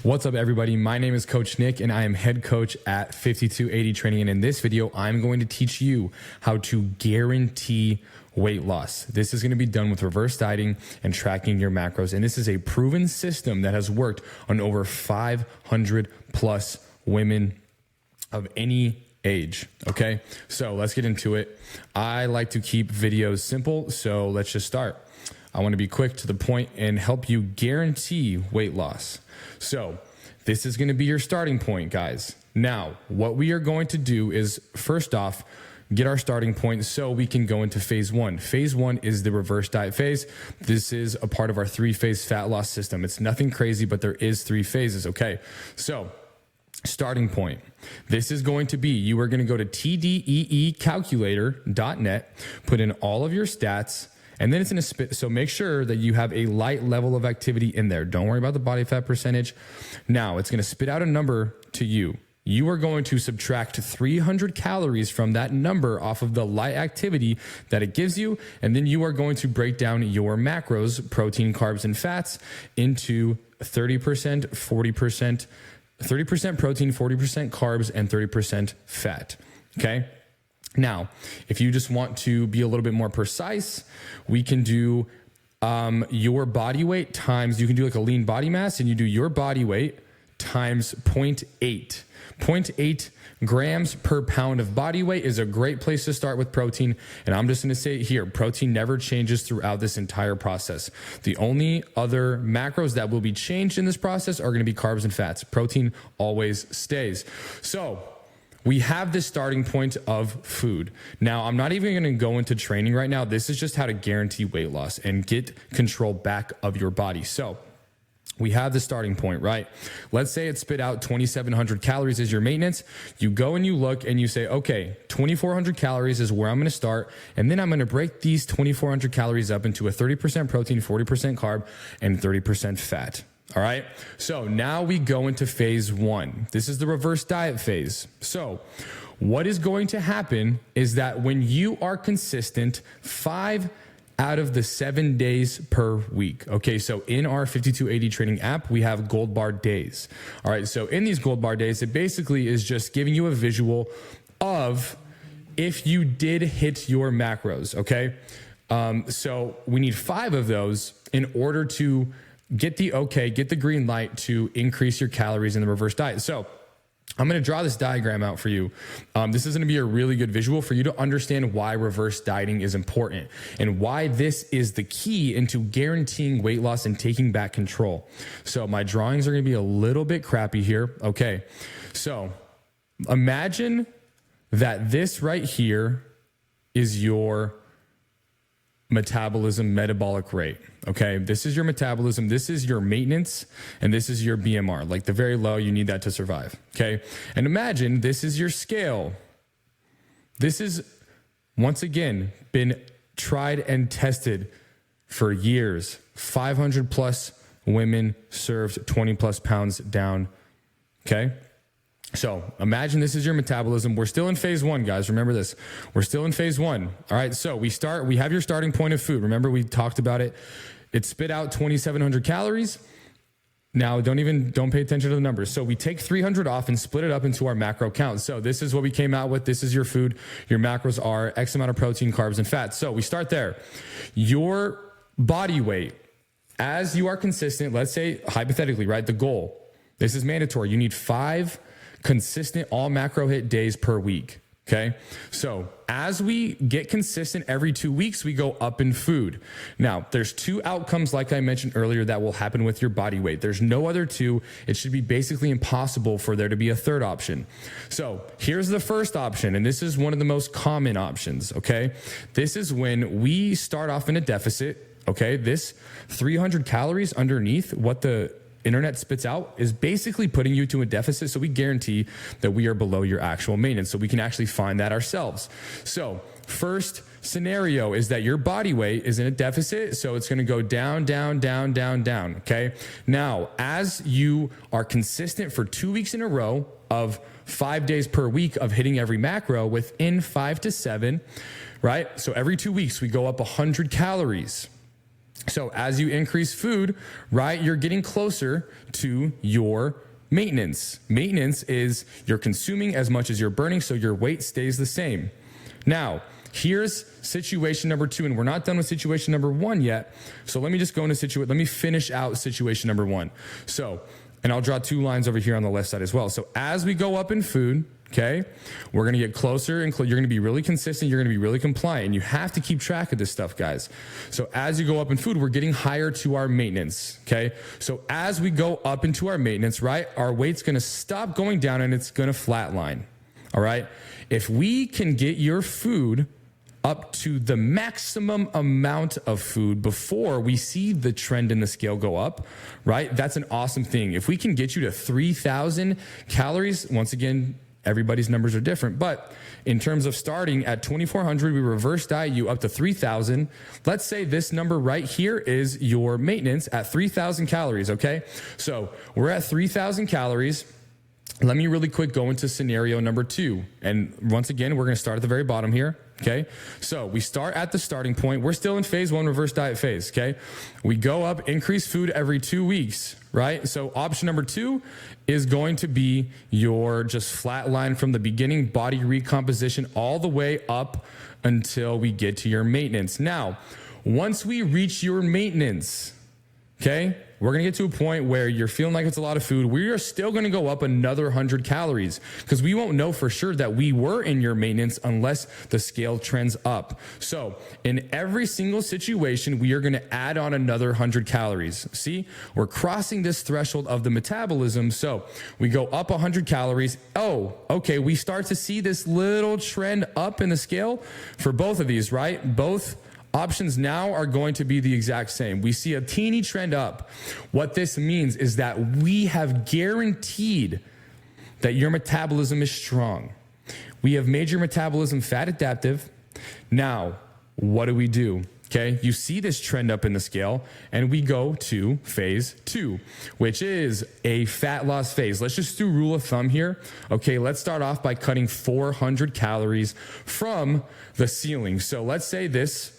What's up, everybody? My name is Coach Nick, and I am head coach at 5280 Training. And in this video, I'm going to teach you how to guarantee weight loss. This is going to be done with reverse dieting and tracking your macros. And this is a proven system that has worked on over 500 plus women of any age. Okay, so let's get into it. I like to keep videos simple, so let's just start. I want to be quick, to the point, and help you guarantee weight loss. So this is going to be your starting point, guys. Now, what we are going to do is, first off, get our starting point so we can go into phase one. Phase one is the reverse diet phase. This is a part of our 3-phase fat loss system. It's nothing crazy, but there is 3 phases. Okay, so starting point. This is going to be, you are going to go to tdeecalculator.net, put in all of your stats, and then it's going to spit. So make sure that you have a light level of activity in there. Don't worry about the body fat percentage. Now it's going to spit out a number to you. You are going to subtract 300 calories from that number off of the light activity that it gives you. And then you are going to break down your macros, protein, carbs, and fats, into 30%, 40%, 30% protein, 40% carbs, and 30% fat. Okay. Now, if you just want to be a little bit more precise, we can do your body weight times, you can do like a lean body mass, and you do your body weight times 0.8. 0.8 grams per pound of body weight is a great place to start with protein. And I'm just going to say here, protein never changes throughout this entire process. The only other macros that will be changed in this process are going to be carbs and fats. Protein always stays. So we have this starting point of food. Now, I'm not even going to go into training right now. This is just how to guarantee weight loss and get control back of your body. So we have the starting point, right? Let's say it spit out 2,700 calories as your maintenance. You go and you look and you say, okay, 2,400 calories is where I'm going to start. And then I'm going to break these 2,400 calories up into a 30% protein, 40% carb, and 30% fat. All right. So now we go into phase one. This is the reverse diet phase. So what is going to happen is that when you are consistent 5 out of the 7 days per week. Okay. So in our 5280 training app, we have gold bar days. All right. So in these gold bar days, it basically is just giving you a visual of if you did hit your macros. Okay. So we need 5 of those in order to get the green light to increase your calories in the reverse diet. So I'm going to draw this diagram out for you. This is going to be a really good visual for you to understand why reverse dieting is important and why this is the key into guaranteeing weight loss and taking back control. So my drawings are going to be a little bit crappy here. Okay. So imagine that this right here is your metabolism, metabolic rate. Okay. This is your metabolism. This is your maintenance. And this is your BMR, like the very low. You need that to survive. Okay. And imagine this is your scale. This is, once again, been tried and tested for years. 500 plus women served 20 plus pounds down. Okay. So imagine this is your metabolism. We're still in phase one, guys. Remember this. We're still in phase one. All right. So we have your starting point of food. Remember, we talked about it. It spit out 2,700 calories. Now don't pay attention to the numbers. So we take 300 off and split it up into our macro count. So this is what we came out with. This is your food. Your macros are X amount of protein, carbs, and fats. So we start there. Your body weight, as you are consistent, let's say hypothetically, right? The goal, this is mandatory. You need 5 consistent all macro hit days per week. Okay. So as we get consistent every 2 weeks, we go up in food. Now there's 2 outcomes, like I mentioned earlier, that will happen with your body weight. There's no other 2. It should be basically impossible for there to be a third option. So here's the first option. And this is one of the most common options. Okay. This is when we start off in a deficit. Okay. This 300 calories underneath what the internet spits out is basically putting you to a deficit. So we guarantee that we are below your actual maintenance. So we can actually find that ourselves. So first scenario is that your body weight is in a deficit. So it's going to go down, down, down, down, down. Okay. Now, as you are consistent for 2 weeks in a row of 5 days per week of hitting every macro within 5 to 7, right? So every 2 weeks we go up 100 calories. So as you increase food, right, you're getting closer to your maintenance. Maintenance is you're consuming as much as you're burning, so your weight stays the same. Now, here's situation number 2, and we're not done with situation number 1 yet. So let me just go into let me finish out situation number 1. So, and I'll draw 2 lines over here on the left side as well. So as we go up in food, okay, we're going to get closer and you're going to be really consistent. You're going to be really compliant. And you have to keep track of this stuff, guys. So as you go up in food, we're getting higher to our maintenance. Okay. So as we go up into our maintenance, right, our weight's going to stop going down and it's going to flatline. All right. If we can get your food up to the maximum amount of food before we see the trend in the scale go up, right? That's an awesome thing. If we can get you to 3,000 calories, once again, everybody's numbers are different, but in terms of starting at 2,400, we reverse diet you up to 3,000. Let's say this number right here is your maintenance at 3,000 calories, okay? So we're at 3,000 calories. Let me really quick go into scenario number 2. And once again, we're going to start at the very bottom here. Okay. So we start at the starting point. We're still in phase 1, reverse diet phase. Okay. We go up, increase food every 2 weeks, right? So option number 2 is going to be your just flat line from the beginning, body recomposition all the way up until we get to your maintenance. Now, once we reach your maintenance, okay, we're going to get to a point where you're feeling like it's a lot of food. We are still going to go up another 100 calories because we won't know for sure that we were in your maintenance unless the scale trends up. So in every single situation, we are going to add on another 100 calories. See, we're crossing this threshold of the metabolism. So we go up 100 calories. Oh, okay. We start to see this little trend up in the scale for both of these, right? Both options now are going to be the exact same. We see a teeny trend up. What this means is that we have guaranteed that your metabolism is strong. We have made your metabolism fat adaptive. Now, what do? Okay, you see this trend up in the scale, and we go to phase 2, which is a fat loss phase. Let's just do rule of thumb here. Okay, let's start off by cutting 400 calories from the ceiling. So let's say this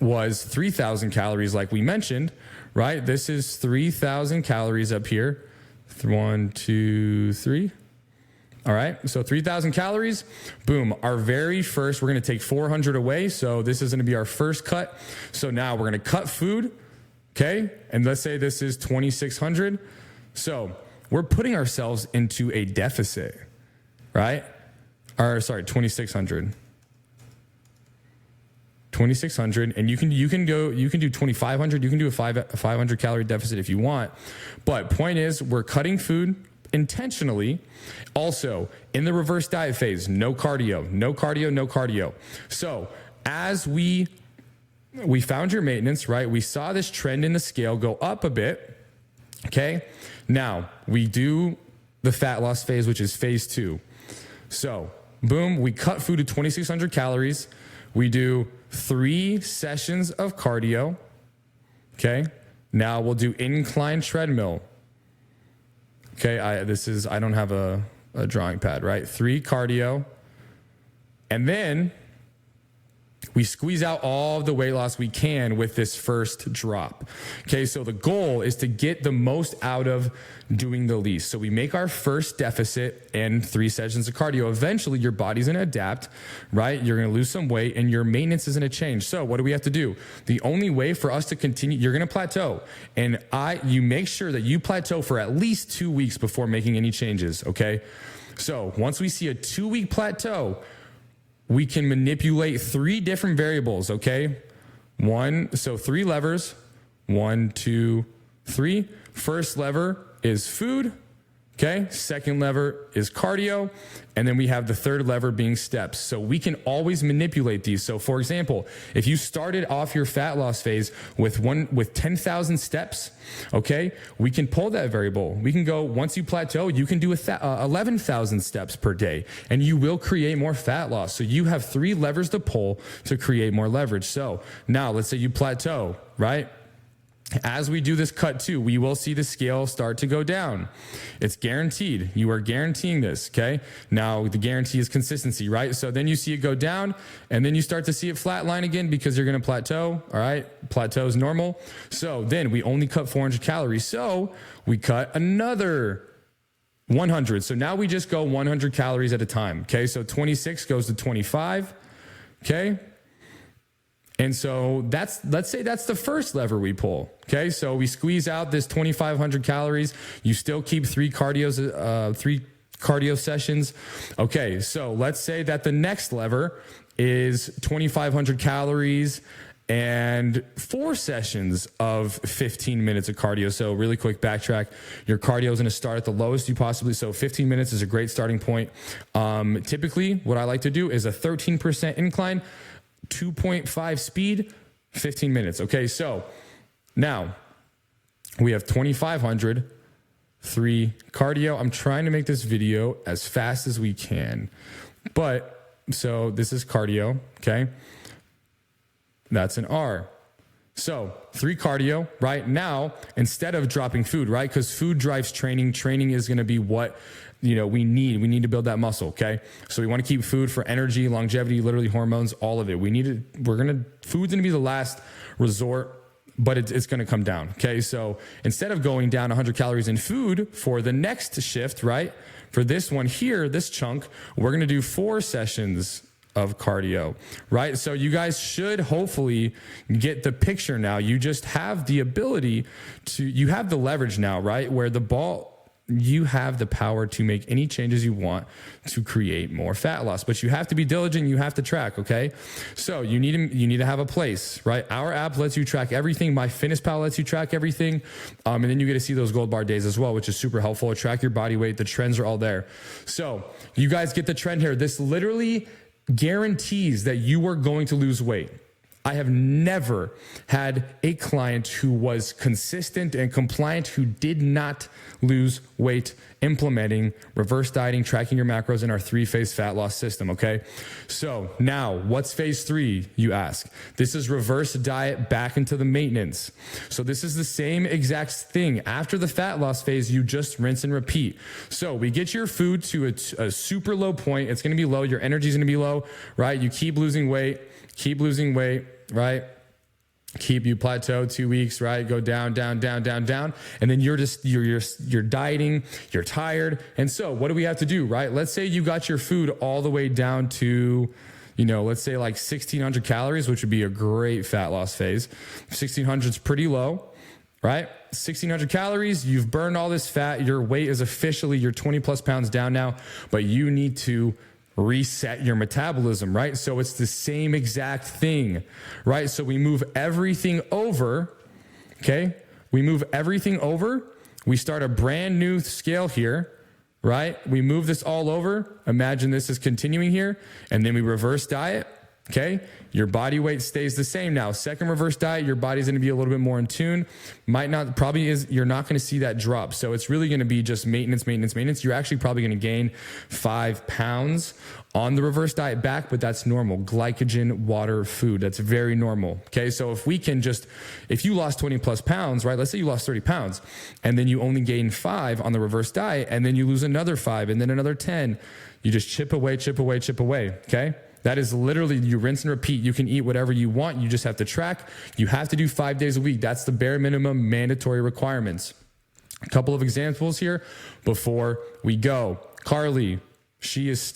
was 3,000 calories like we mentioned, right? This is 3,000 calories up here. 1, 2, 3. All right, so 3,000 calories, boom. Our very first, we're gonna take 400 away. So this is gonna be our first cut. So now we're gonna cut food, okay? And let's say this is 2,600. So we're putting ourselves into a deficit, right? Or sorry, 2,600. 2,600, and you can do 2,500. You can do a 500 calorie deficit if you want. But point is, we're cutting food intentionally. Also, in the reverse diet phase, no cardio, no cardio, no cardio. So as we found your maintenance, right? We saw this trend in the scale go up a bit. Okay. Now we do the fat loss phase, which is phase 2. So boom, we cut food to 2,600 calories. We do 3 sessions of cardio. Okay. Now we'll do incline treadmill. Okay. I don't have a drawing pad, right? 3 cardio. And then we squeeze out all of the weight loss we can with this first drop. Okay. So the goal is to get the most out of doing the least. So we make our first deficit and 3 sessions of cardio. Eventually your body's going to adapt, right? You're going to lose some weight and your maintenance is going to change. So what do we have to do? The only way for us to continue, you're going to plateau, and you make sure that you plateau for at least 2 weeks before making any changes. Okay. So once we see a 2-week plateau, we can manipulate 3 different variables. Okay. 3 levers, 1, 2, 3. First lever is food. Okay. Second lever is cardio. And then we have the third lever being steps. So we can always manipulate these. So for example, if you started off your fat loss phase with 10,000 steps, okay, we can pull that variable. We can go, once you plateau, you can do 11,000 steps per day, and you will create more fat loss. So you have 3 levers to pull to create more leverage. So now let's say you plateau, right? As we do this cut 2, we will see the scale start to go down. It's guaranteed. You are guaranteeing this, okay? Now, the guarantee is consistency, right? So then you see it go down, and then you start to see it flatline again because you're going to plateau, all right? Plateau is normal. So then we only cut 400 calories. So we cut another 100. So now we just go 100 calories at a time, okay? So 26 goes to 25, okay? And so let's say that's the first lever we pull. Okay. So we squeeze out this 2,500 calories. You still keep three cardio sessions. Okay. So let's say that the next lever is 2,500 calories and 4 sessions of 15 minutes of cardio. So really quick backtrack. Your cardio is going to start at the lowest you possibly. So 15 minutes is a great starting point. Typically what I like to do is a 13% incline, 2.5 speed, 15 minutes. Okay, so now we have 2,500, 3 cardio. I'm trying to make this video as fast as we can. But, so this is cardio, okay? That's an R. So 3 cardio, right? Now, instead of dropping food, right? Because food drives training. Training is going to be what we need to build that muscle. Okay. So we want to keep food for energy, longevity, literally hormones, all of it. Food's going to be the last resort, but it's going to come down. Okay. So instead of going down 100 calories in food for the next shift, right? For this one here, this chunk, we're going to do 4 sessions of cardio, right? So you guys should hopefully get the picture now. You just have the ability you have the leverage now, right? Where you have the power to make any changes you want to create more fat loss, but you have to be diligent. You have to track. Okay. So you need to have a place, right? Our app lets you track everything. MyFitnessPal lets you track everything. And then you get to see those gold bar days as well, which is super helpful. Track your body weight. The trends are all there. So you guys get the trend here. This literally guarantees that you are going to lose weight. I have never had a client who was consistent and compliant who did not lose weight implementing reverse dieting, tracking your macros in our 3-phase fat loss system. Okay. So now what's phase 3, you ask? This is reverse diet back into the maintenance. So this is the same exact thing. After the fat loss phase, you just rinse and repeat. So we get your food to a super low point. It's going to be low. Your energy is going to be low, right? You keep losing weight, right? You plateau 2 weeks, right? Go down. And then you're dieting, you're tired. And so what do we have to do, right? Let's say you got your food all the way down to, let's say like 1,600 calories, which would be a great fat loss phase. 1,600 is pretty low, right? 1,600 calories, you've burned all this fat. Your weight is officially, you're 20 plus pounds down now, but you need to reset your metabolism, right? So it's the same exact thing, right? So we move everything over, okay? We start a brand new scale here, right? We move this all over. Imagine this is continuing here, and then we reverse diet, okay? Your body weight stays the same now. Second reverse diet, your body's going to be a little bit more in tune. You're not going to see that drop. So it's really going to be just maintenance. You're actually probably going to gain 5 pounds on the reverse diet back, but that's normal. Glycogen, water, food, that's very normal. Okay. So if you lost 20 plus pounds, right? Let's say you lost 30 pounds and then you only gain 5 on the reverse diet and then you lose another 5 and then another 10, you just chip away. Okay. That is literally, you rinse and repeat. You can eat whatever you want. You just have to track. You have to do 5 days a week. That's the bare minimum mandatory requirements. A couple of examples here before we go. Carly, she is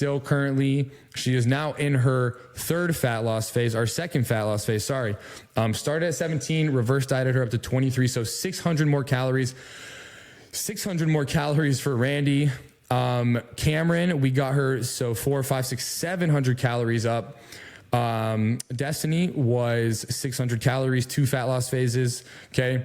now in her second fat loss phase, sorry. Started at 17, reverse dieted her up to 23. So 600 more calories for Randy. Cameron, we got her 400, 500, 600, 700 calories up. Destiny was 600 calories, 2 fat loss phases. Okay.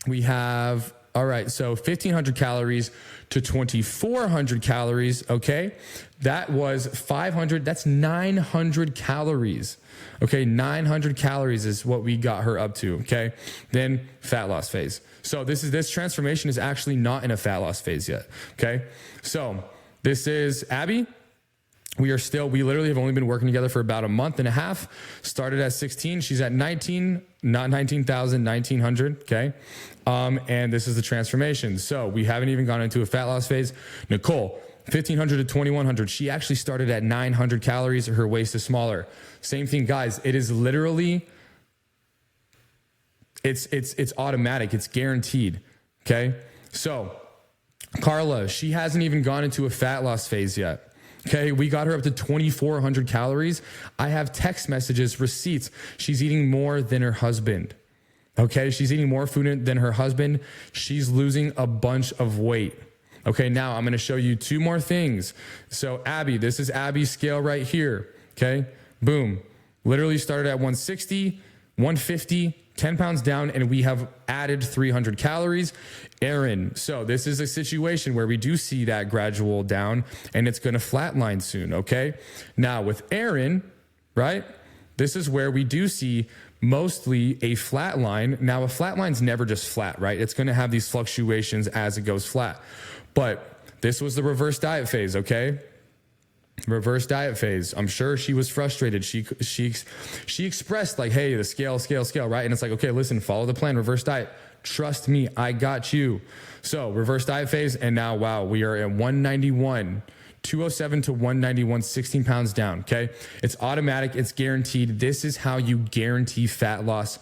We have, all right. So 1,500 calories to 2,400 calories. Okay. That was 500. That's 900 calories. Okay. 900 calories is what we got her up to. Okay. Then fat loss phase. So this transformation is actually not in a fat loss phase yet. Okay. So this is Abby. We literally have only been working together for about a month and a half. Started at 16. She's at 19 not 19,000, 1,900. Okay. And this is the transformation. So we haven't even gone into a fat loss phase. Nicole, 1,500 to 2,100. She actually started at 900 calories. Her waist is smaller. Same thing, guys. It is literally, it's automatic. It's guaranteed. Okay. So Carla, she hasn't even gone into a fat loss phase yet. Okay. We got her up to 2,400 calories. I have text messages, receipts. She's eating more than her husband. Okay. She's eating more food than her husband. She's losing a bunch of weight. Okay. Now I'm going to show you two more things. So Abby, this is Abby's scale right here. Okay. Boom. Literally started at 160, 150, 10 pounds down, and we have added 300 calories. Aaron, so this is a situation where we do see that gradual down, and it's going to flatline soon, okay? Now with Aaron, right, this is where we do see mostly a flat line. Now a flat line's never just flat, right? It's going to have these fluctuations as it goes flat. But this was the reverse diet phase, okay? Reverse diet phase. I'm sure she was frustrated. She expressed like, hey, the scale, right? And it's like, okay, listen, follow the plan, reverse diet. Trust me, I got you. So reverse diet phase. And now, wow, we are at 191, 207 to 191, 16 pounds down. Okay. It's automatic. It's guaranteed. This is how you guarantee fat loss.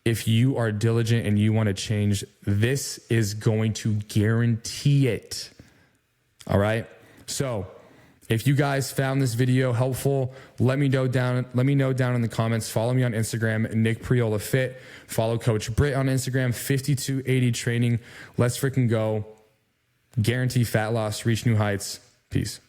If you are diligent and you want to change, this is going to guarantee it. All right. So if you guys found this video helpful, let me know down in the comments. Follow me on Instagram, Nick Priola Fit. Follow Coach Britt on Instagram, 5280 Training. Let's freaking go. Guarantee fat loss, reach new heights. Peace.